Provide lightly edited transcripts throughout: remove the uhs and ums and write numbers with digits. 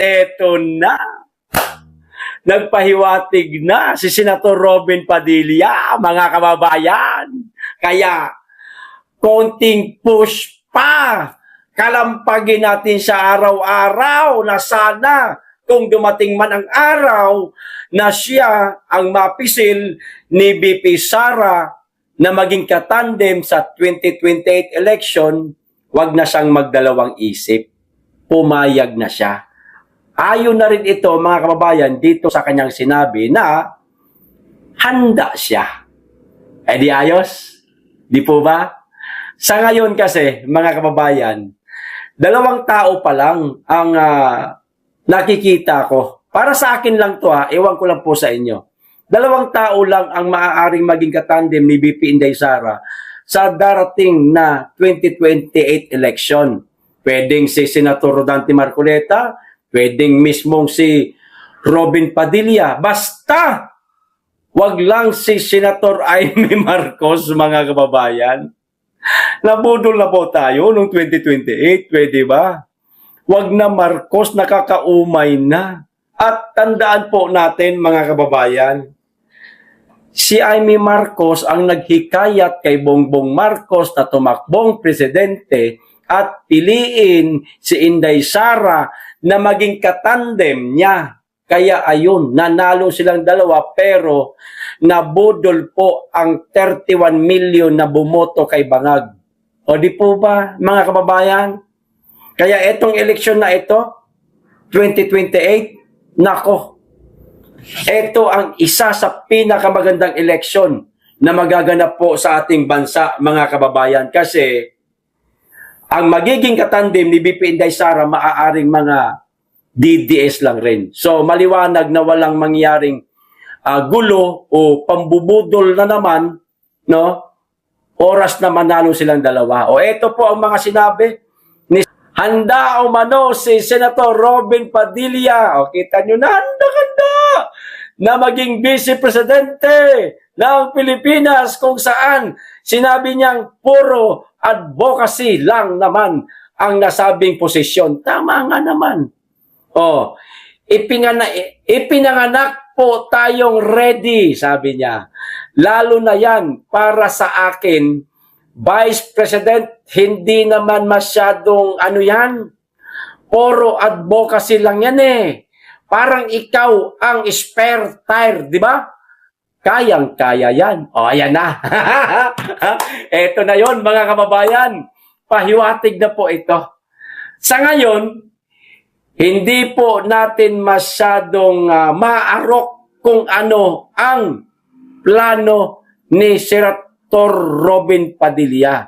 Eto na. Nagpahiwatig na si Senator Robin Padilla, mga kababayan. Kaya, konting push pa. Kalampagin natin sa araw-araw na sana kung dumating man ang araw na siya ang mapisil ni VP Sara na maging katandem sa 2028 election, wag na siyang magdalawang isip. Pumayag na siya. Ayon na rin ito, mga kababayan, dito sa kanyang sinabi na handa siya. Eh di ayos? Di po ba? Sa ngayon kasi, mga kababayan, dalawang tao pa lang ang nakikita ko. Para sa akin lang to ewan ko lang po sa inyo. Dalawang tao lang ang maaaring maging katandem ni VP Inday Sara sa darating na 2028 election. Pwedeng si Senator Rodante Marcoleta, pwedeng mismong si Robin Padilla. Basta, wag lang si Senator Amy Marcos, mga kababayan. Nabudol na po tayo noong 2028, pwede ba? Wag na Marcos, nakakaumay na. At tandaan po natin, mga kababayan, si Amy Marcos ang naghikayat kay Bongbong Marcos na tumakbong presidente at piliin si Inday Sara na maging katandem niya. Kaya ayun, nanalo silang dalawa pero nabudol po ang 31 million na bumoto kay Bangag. O di po ba, mga kababayan? Kaya etong eleksyon na ito, 2028, nako, ito ang isa sa pinakamagandang eleksyon na magaganap po sa ating bansa, mga kababayan. Kasi ang magiging katandem ni VP Inday Sara maaaring mga DDS lang rin. So maliwanag na walang mangyaring gulo o pambubudol na naman, no? Oras na manalo silang dalawa. O ito po ang mga sinabi ni handa umano si Senator Robin Padilla. O kita nyo na, handa na maging vice presidente ng Pilipinas kung saan sinabi niyang puro advocacy lang naman ang nasabing posisyon. Tama nga naman. Oh, ipinanganak po tayong ready, sabi niya. Lalo na yan para sa akin, Vice President, hindi naman masyadong ano yan. Puro advocacy lang yan eh. Parang ikaw ang spare tire, di ba? Kayang-kaya yan. O, ayan na. Eto na yon, mga kababayan. Pahiwatig na po ito. Sa ngayon, hindi po natin masyadong maarok kung ano ang plano ni Senator Robin Padilla.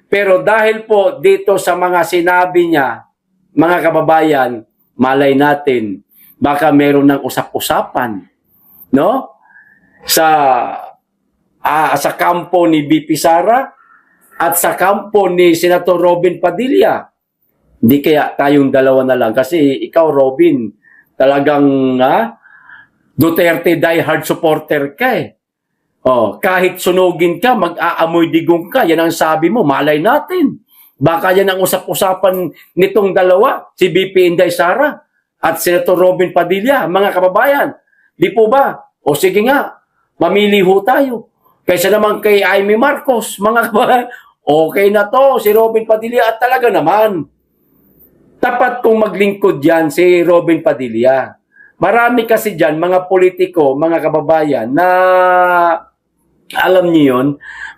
Pero dahil po dito sa mga sinabi niya, mga kababayan, malay natin, baka meron ng usap-usapan, no? Sa kampo ni VP Sara at sa kampo ni Senator Robin Padilla. Hindi kaya tayong dalawa na lang. Kasi ikaw, Robin, talagang Duterte diehard supporter ka eh. Oh, kahit sunugin ka, mag-aamoy digong ka. Yan ang sabi mo, malay natin. Baka yan ang usap-usapan nitong dalawa, si VP Inday Sara at Senator Robin Padilla, mga kababayan. Di po ba? O sige nga, mamili ho tayo. Kaysa naman kay Amy Marcos, mga kababayan, okay na to, si Robin Padilla at talaga naman. Tapat kong maglingkod yan si Robin Padilla. Marami kasi dyan, mga politiko, mga kababayan, na alam niyo yun,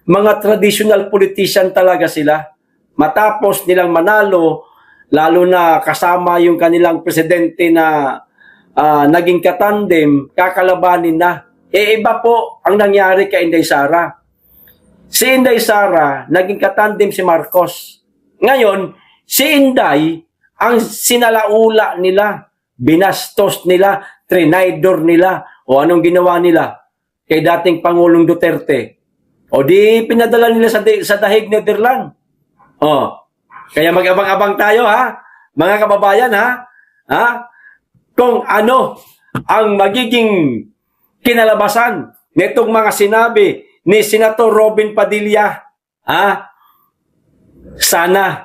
mga traditional politician talaga sila. Matapos nilang manalo, lalo na kasama yung kanilang presidente na naging katandem, kakalabanin na. Iba po ang nangyari kay Inday Sara. Si Inday Sara, naging katandem si Marcos. Ngayon, si Inday, ang sinalaula nila, binastos nila, trinaydor nila, o anong ginawa nila kay dating Pangulong Duterte. O di pinadala nila sa Dahig, Netherlands. O, kaya mag-abang-abang tayo mga kababayan kung ano ang magiging kinalabasan nitong mga sinabi ni Senator Robin Padilla. Sana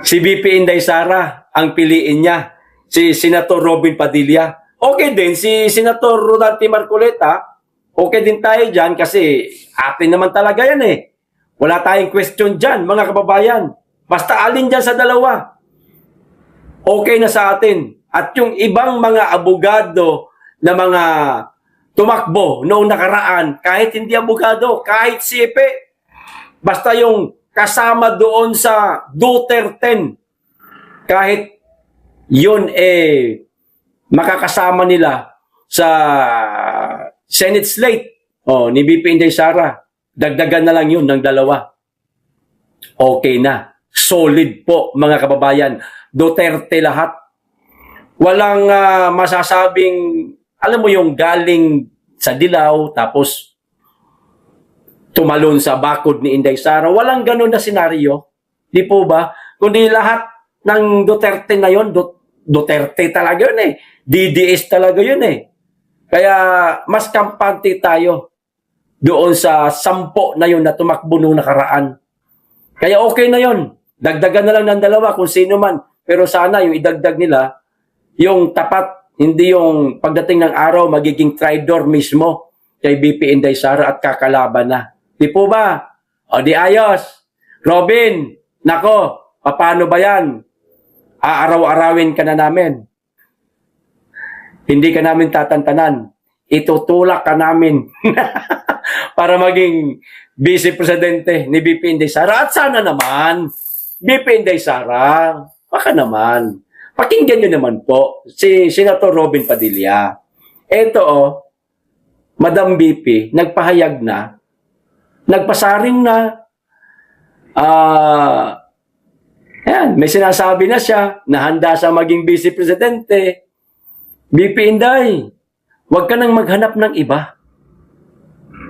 si VP Inday Sara ang piliin niya. si Senator Robin Padilla. Okay din, si Senator Rodante Marcoleta, okay din tayo dyan kasi atin naman talaga yan eh. Wala tayong question dyan, mga kababayan. Basta alin dyan sa dalawa, okay na sa atin. At yung ibang mga abogado na mga tumakbo noong nakaraan, kahit hindi abogado, kahit sipe, basta yung kasama doon sa Duterte, kahit yun makakasama nila sa Senate slate ni BP Inday Sara, dagdagan na lang yun ng dalawa. Okay na. Solid po, mga kababayan. Duterte lahat. Walang masasabing, alam mo yung galing sa dilaw, tapos tumalon sa bakod ni Inday Sara. Walang ganun na senaryo. Di po ba? Kundi lahat ng Duterte na yun, Duterte talaga yun eh. DDS talaga yun eh. Kaya mas kampante tayo doon sa 10 na yun na tumakbo nung nakaraan. Kaya okay na yun. Dagdagan na lang ng dalawa kung sino man. Pero sana yung idagdag nila, yung tapat, hindi yung pagdating ng araw magiging traidor mismo kay BP Inday Sara at kakalaban na. Di po ba? O di ayos. Robin, nako, paano ba yan? Aaraw-arawin ka na namin. Hindi ka namin tatantanan. Itutulak ka namin para maging Vice Presidente ni BP Inday Sara. At sana naman, BP Inday Sara, baka naman. Pakinggan nyo naman po si Senator Robin Padilla. Ito Madam BP, nagpahayag na, nagpasaring na, ayan, may sinasabi na siya na handa sa maging Vice Presidente. BP Inday, huwag ka nang maghanap ng iba.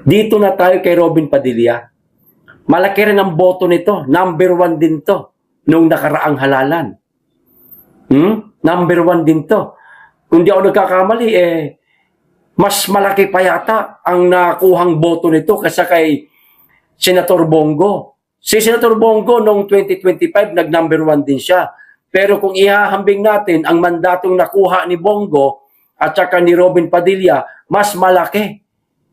Dito na tayo kay Robin Padilla. Malaki rin ang boto nito. Number 1 din to nung nakaraang halalan. Number 1 din to. Kung di ako nagkakamali, mas malaki pa yata ang nakuhang boto nito kaysa kay Senator Bongo. Si Senator Bongo noong 2025, nag-number 1 din siya. Pero kung ihahambing natin ang mandatong nakuha ni Bongo at saka ni Robin Padilla, mas malaki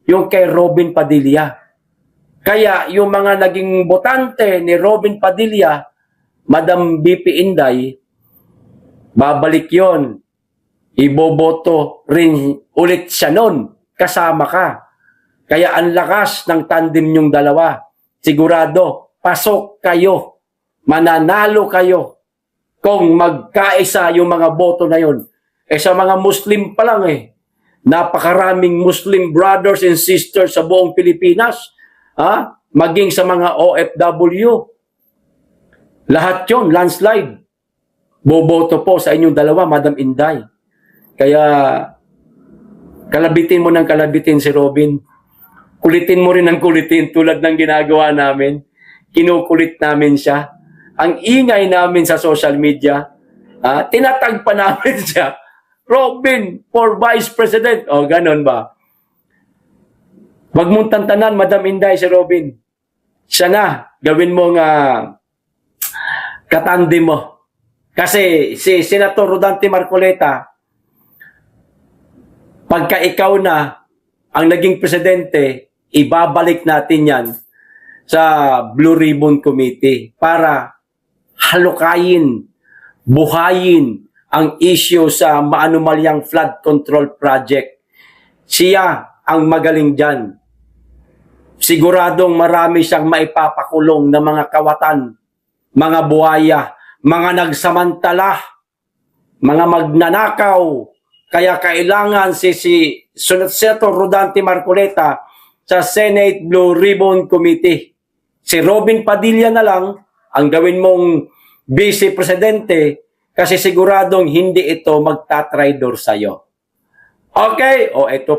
yung kay Robin Padilla. Kaya yung mga naging botante ni Robin Padilla, Madam BP Inday, babalik yon. Iboboto rin ulit siya nun. Kasama ka. Kaya ang lakas ng tandem yung dalawa. Sigurado, pasok kayo. Mananalo kayo. Kung magkaisa yung mga boto na yun. Sa mga Muslim pa lang napakaraming Muslim brothers and sisters sa buong Pilipinas. Maging sa mga OFW. Lahat yun, landslide. Boboto po sa inyong dalawa, Madam Inday. Kaya, kalabitin mo ng kalabitin si Robin. Kulitin mo rin ng kulitin tulad ng ginagawa namin. Kinukulit namin siya. Ang ingay namin sa social media, tinatag pa namin siya. Robin for Vice President. O, ganun ba? Wag mong tantanan, Madam Inday, si Robin. Siya na, gawin mong katandi mo. Kasi si Senator Rodante Marcoleta, pagka ikaw na ang naging presidente, ibabalik natin yan sa Blue Ribbon Committee para halukayin, buhayin ang issue sa maanumalyang flood control project. Siya ang magaling dyan. Siguradong marami siyang maipapakulong na mga kawatan, mga buhaya, mga nagsamantala, mga magnanakaw. Kaya kailangan si Senator Rodante Marcoleta sa Senate Blue Ribbon Committee. Si Robin Padilla na lang ang gawin mong Vice Presidente kasi siguradong hindi ito magtatraidor sa'yo. Okay? O ito pa.